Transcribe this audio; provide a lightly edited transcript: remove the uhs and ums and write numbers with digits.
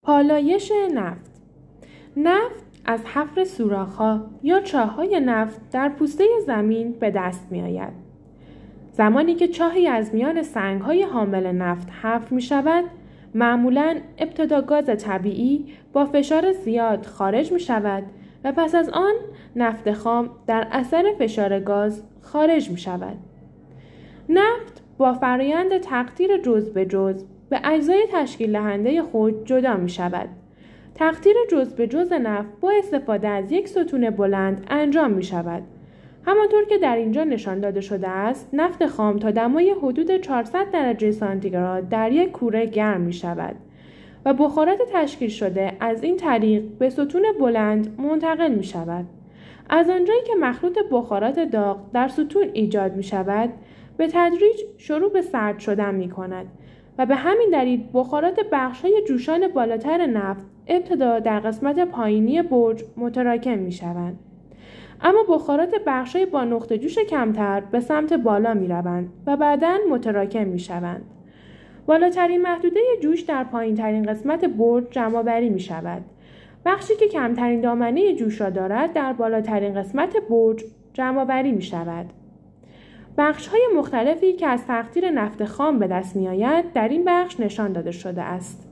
پالایش نفت. نفت از حفر سوراخ‌ها یا چاه‌های نفت در پوسته زمین به دست می‌آید. زمانی که چاهی از میان سنگ‌های حامل نفت حفر می‌شود، معمولاً ابتدا گاز طبیعی با فشار زیاد خارج می‌شود و پس از آن نفت خام در اثر فشار گاز خارج می‌شود. نفت با فرآیند تقطیر جزء به جزء به اجزای تشکیل دهنده خود جدا می‌شود. تقطیر جزء به جزء نفت با استفاده از یک ستون بلند انجام می‌شود. همانطور که در اینجا نشان داده شده است، نفت خام تا دمای حدود 400 درجه سانتیگراد در یک کوره گرم می‌شود و بخارات تشکیل شده از این طریق به ستون بلند منتقل می‌شود. از آنجایی که مخلوط بخارات داغ در ستون ایجاد می‌شود، به تدریج شروع به سرد شدن می‌کند و به همین دلیل بخارات بخش‌های جوشان بالاتر نفت ابتدا در قسمت پایینی برج متراکم می‌شوند. اما بخارات بخش‌های با نقطه جوش کمتر به سمت بالا می‌روند و بعداً متراکم می‌شوند. بالاترین محدوده جوش در پایین‌ترین قسمت برج جمع‌آوری می‌شود. بخشی که کمترین دامنه جوش را دارد در بالاترین قسمت برج جمع‌آوری می‌شود. بخش‌های مختلفی که از تقطیر نفت خام به دست می‌آید در این بخش نشان داده شده است.